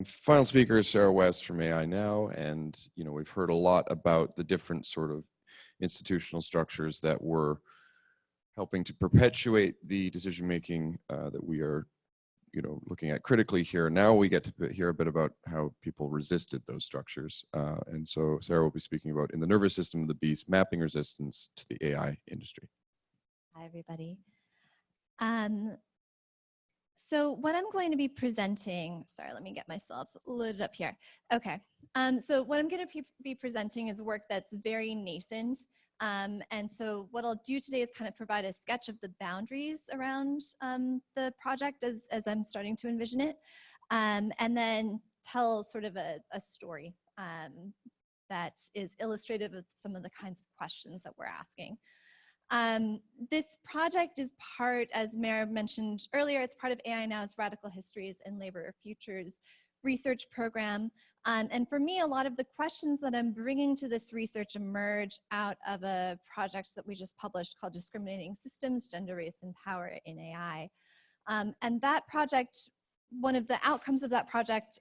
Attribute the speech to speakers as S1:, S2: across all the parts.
S1: Final speaker is Sarah West from AI Now, and we've heard a lot about the different sort of institutional structures that were helping to perpetuate the decision making that we are looking at critically here. Now we get to hear a bit about how people resisted those structures, and so Sarah will be speaking about in the nervous system of the beast, mapping resistance to the AI industry.
S2: Hi everybody. So what I'm going to be presenting, sorry, let me get myself loaded up here. Okay, so what I'm going to be presenting is work that's very nascent. And so what I'll do today is kind of provide a sketch of the boundaries around the project as I'm starting to envision it, and then tell sort of a story that is illustrative of some of the kinds of questions that we're asking. This project is part, as Mara mentioned earlier, it's part of AI Now's Radical Histories and Labor Futures research program. And for me, a lot of the questions that I'm bringing to this research emerge out of a project that we just published called Discriminating Systems, Gender, Race, and Power in AI. And that project, one of the outcomes of that project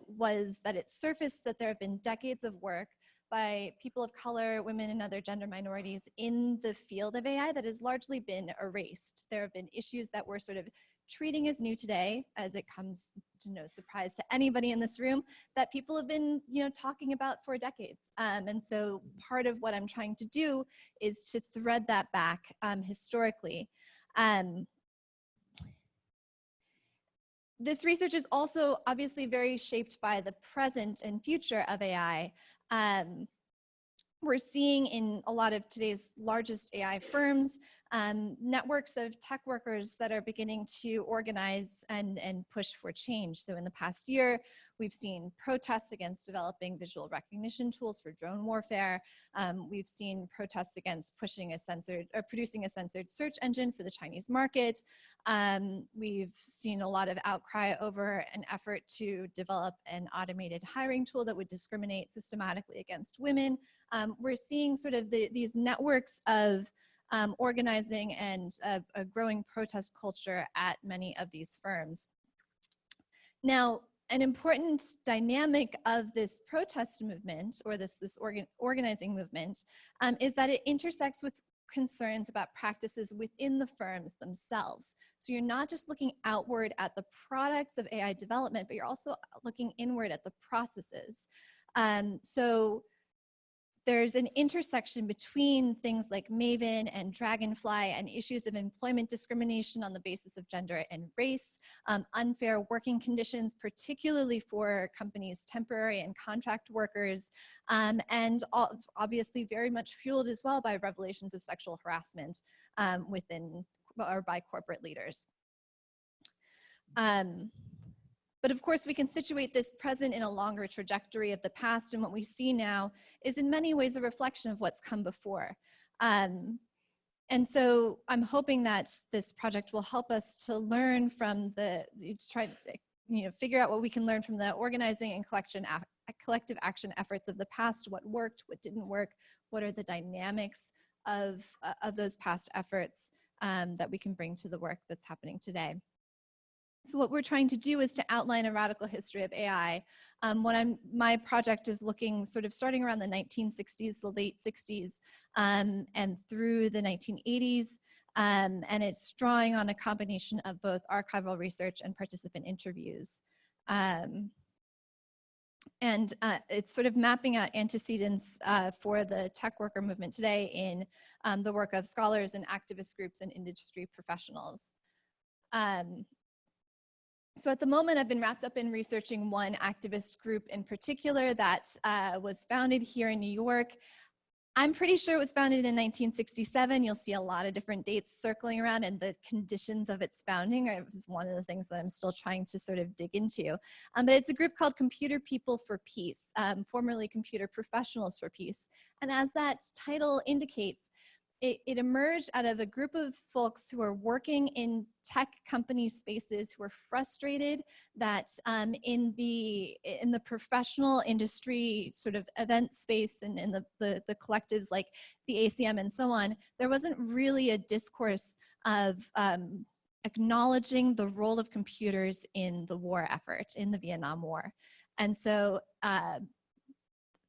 S2: was that it surfaced that there have been decades of work by people of color, women, and other gender minorities in the field of AI that has largely been erased. There have been issues that we're sort of treating as new today, as it comes to no surprise to anybody in this room, that people have been talking about for decades. And so part of what I'm trying to do is to thread that back historically. This research is also obviously very shaped by the present and future of AI. We're seeing in a lot of today's largest AI firms, networks of tech workers that are beginning to organize and push for change. So in the past year, we've seen protests against developing visual recognition tools for drone warfare. We've seen protests against producing a censored search engine for the Chinese market. We've seen a lot of outcry over an effort to develop an automated hiring tool that would discriminate systematically against women. We're seeing sort of these networks of organizing and a growing protest culture at many of these firms. Now, an important dynamic of this protest movement, or this organizing movement, is that it intersects with concerns about practices within the firms themselves. So you're not just looking outward at the products of AI development, but you're also looking inward at the processes. So there's an intersection between things like Maven and Dragonfly and issues of employment discrimination on the basis of gender and race, unfair working conditions, particularly for companies' temporary and contract workers, and obviously very much fueled as well by revelations of sexual harassment within or by corporate leaders. But of course, we can situate this present in a longer trajectory of the past, and what we see now is in many ways a reflection of what's come before. And so I'm hoping that this project will help us to learn from figure out what we can learn from the organizing and collective action efforts of the past, what worked, what didn't work, what are the dynamics of those past efforts that we can bring to the work that's happening today. So what we're trying to do is to outline a radical history of AI. My project is looking sort of starting around the 1960s, the late 60s, and through the 1980s. And it's drawing on a combination of both archival research and participant interviews. And it's sort of mapping out antecedents for the tech worker movement today in the work of scholars and activist groups and industry professionals. So at the moment, I've been wrapped up in researching one activist group in particular that was founded here in New York. I'm pretty sure it was founded in 1967. You'll see a lot of different dates circling around, and the conditions of its founding is one of the things that I'm still trying to sort of dig into. But it's a group called Computer People for Peace, formerly Computer Professionals for Peace. And as that title indicates, it emerged out of a group of folks who are working in tech company spaces who are frustrated that in the professional industry sort of event space and in the collectives like the ACM and so on, there wasn't really a discourse of acknowledging the role of computers in the war effort, in the Vietnam War. And so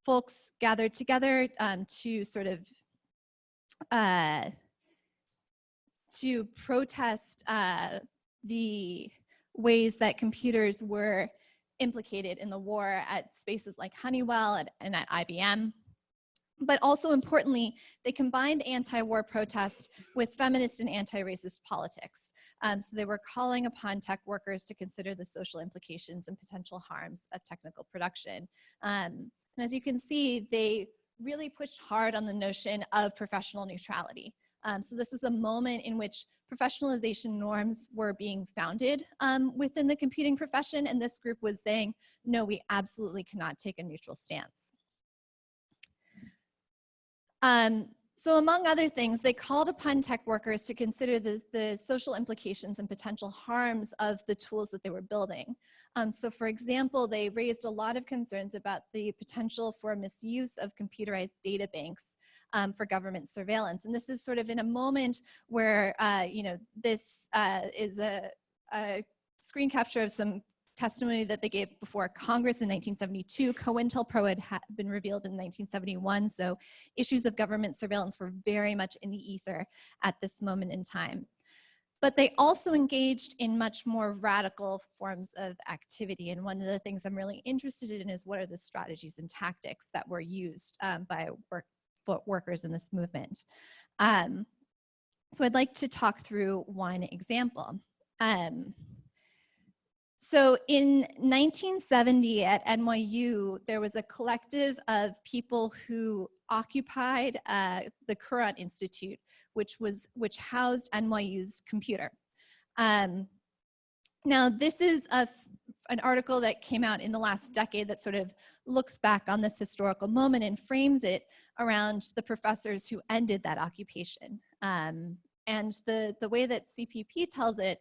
S2: folks gathered together to sort of to protest the ways that computers were implicated in the war at spaces like Honeywell and at IBM. But also importantly, they combined anti-war protest with feminist and anti-racist politics. So they were calling upon tech workers to consider the social implications and potential harms of technical production. And as you can see, they really pushed hard on the notion of professional neutrality. So this was a moment in which professionalization norms were being founded within the computing profession, and this group was saying, no, we absolutely cannot take a neutral stance. So among other things, they called upon tech workers to consider the social implications and potential harms of the tools that they were building. So for example, they raised a lot of concerns about the potential for misuse of computerized data banks for government surveillance. And this is sort of in a moment where, you know, this is a screen capture of some testimony that they gave before Congress in 1972. COINTELPRO had been revealed in 1971, so issues of government surveillance were very much in the ether at this moment in time. But they also engaged in much more radical forms of activity, and one of the things I'm really interested in is what are the strategies and tactics that were used by workers in this movement. So I'd like to talk through one example. So in 1970 at NYU, there was a collective of people who occupied the Courant Institute, which housed NYU's computer. Now this is an article that came out in the last decade that sort of looks back on this historical moment and frames it around the professors who ended that occupation. And the way that CPP tells it,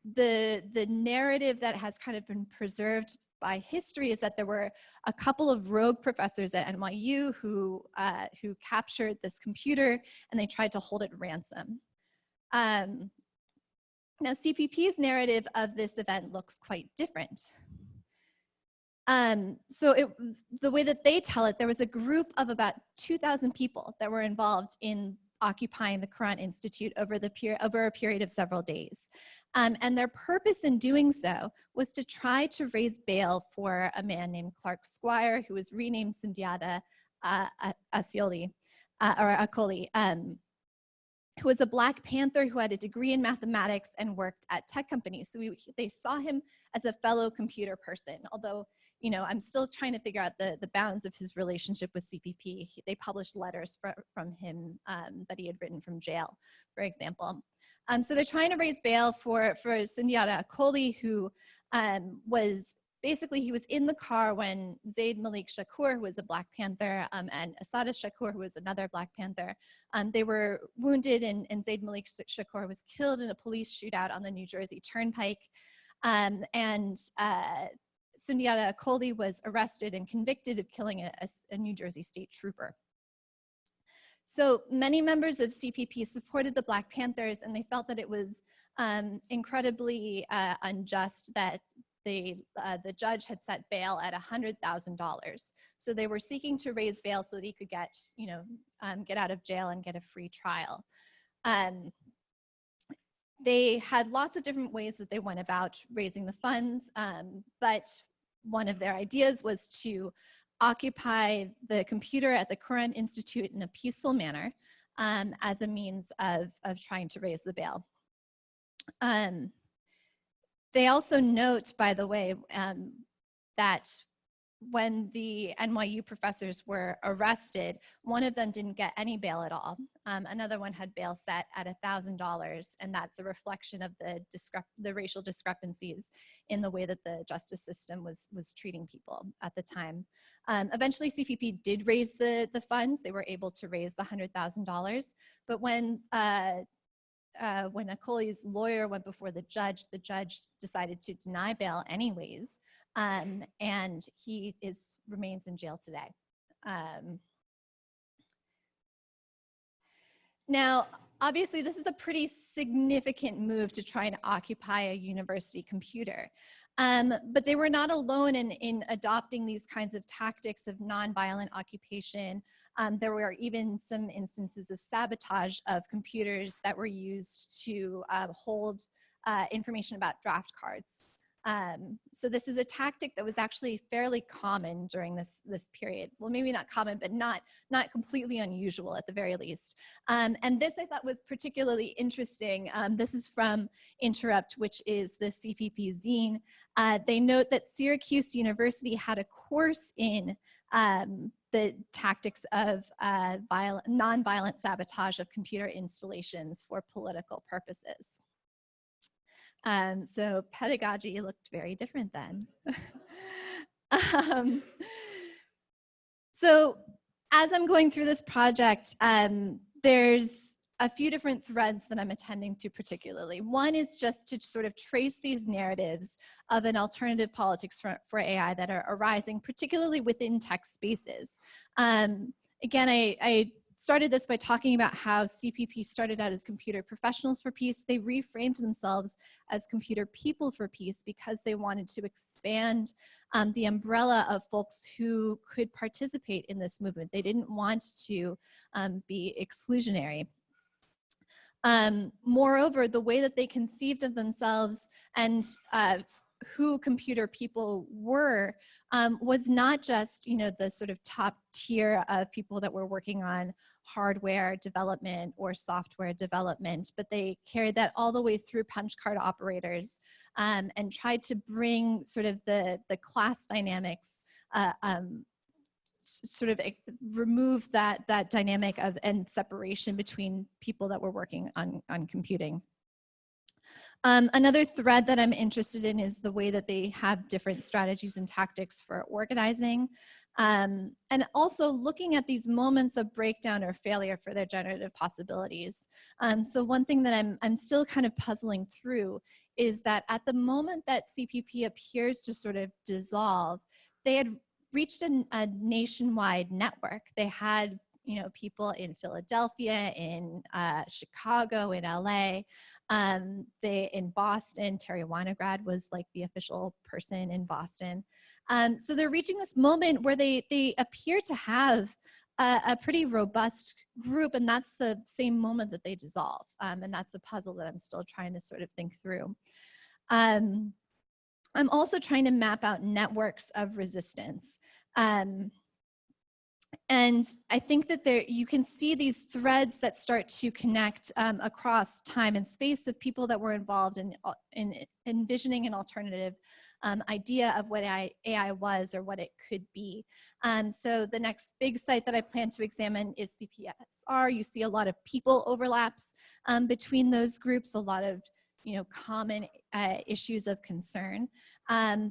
S2: the narrative that has kind of been preserved by history is that there were a couple of rogue professors at NYU who captured this computer and they tried to hold it ransom. Now CPP's narrative of this event looks quite different. So the way that they tell it, there was a group of about 2,000 people that were involved in occupying the Courant Institute over a period of several days. And their purpose in doing so was to try to raise bail for a man named Clark Squire, who was renamed Sundiata Acoli, who was a Black Panther who had a degree in mathematics and worked at tech companies. So they saw him as a fellow computer person, although, you know, I'm still trying to figure out the bounds of his relationship with CPP. They published letters from him that he had written from jail, for example. So they're trying to raise bail for Sundiata Acoli, who was basically, he was in the car when Zaid Malik Shakur, who was a Black Panther, and Assata Shakur, who was another Black Panther, they were wounded, and Zaid Malik Shakur was killed in a police shootout on the New Jersey Turnpike. And Sundiata Acoli was arrested and convicted of killing a New Jersey state trooper. So many members of CPP supported the Black Panthers, and they felt that it was incredibly unjust that the judge had set bail at $100,000. So they were seeking to raise bail so that he could get, you know, get out of jail and get a free trial. They had lots of different ways that they went about raising the funds, but one of their ideas was to occupy the computer at the Courant Institute in a peaceful manner as a means of trying to raise the bail. They also note, by the way, that when the NYU professors were arrested, one of them didn't get any bail at all. Another one had bail set at $1,000, and that's a reflection of the racial discrepancies in the way that the justice system was treating people at the time. Eventually, CPP did raise the funds. They were able to raise the $100,000, but when Acoli's lawyer went before the judge decided to deny bail anyways, and he remains in jail today. Now, obviously, this is a pretty significant move to try and occupy a university computer. But they were not alone in adopting these kinds of tactics of nonviolent occupation. There were even some instances of sabotage of computers that were used to hold information about draft cards. So this is a tactic that was actually fairly common during this period. Well, maybe not common, but not completely unusual at the very least. And this I thought was particularly interesting. This is from Interrupt, which is the CPP zine. They note that Syracuse University had a course in the tactics of nonviolent sabotage of computer installations for political purposes. So pedagogy looked very different then. So as I'm going through this project, there's a few different threads that I'm attending to particularly. One is just to sort of trace these narratives of an alternative politics for AI that are arising, particularly within tech spaces. Again, I started this by talking about how CPP started out as computer professionals for peace. They reframed themselves as computer people for peace because they wanted to expand the umbrella of folks who could participate in this movement. They didn't want to be exclusionary. Moreover, the way that they conceived of themselves and who computer people were was not just, the sort of top tier of people that were working on hardware development or software development, but they carried that all the way through punch card operators and tried to bring sort of the class dynamics, sort of remove that dynamic of and separation between people that were working on computing. Another thread that I'm interested in is the way that they have different strategies and tactics for organizing, and also looking at these moments of breakdown or failure for their generative possibilities. So one thing that I'm still kind of puzzling through is that at the moment that CPP appears to sort of dissolve, they had reached a nationwide network. They had people in Philadelphia, in Chicago, in LA, in Boston. Terry Winograd was like the official person in Boston. So they're reaching this moment where they appear to have a pretty robust group, and that's the same moment that they dissolve. And that's a puzzle that I'm still trying to sort of think through. I'm also trying to map out networks of resistance. And I think that you can see these threads that start to connect across time and space of people that were involved in envisioning an alternative idea of what AI was or what it could be. So the next big site that I plan to examine is CPSR. You see a lot of people overlaps between those groups, a lot of common issues of concern.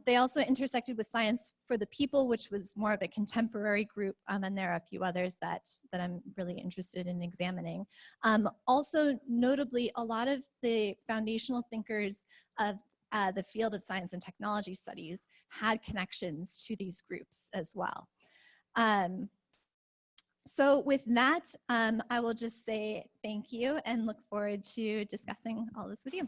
S2: They also intersected with Science for the People, which was more of a contemporary group, and there are a few others that I'm really interested in examining. Also, notably, a lot of the foundational thinkers of the field of science and technology studies had connections to these groups as well. So with that, I will just say thank you and look forward to discussing all this with you.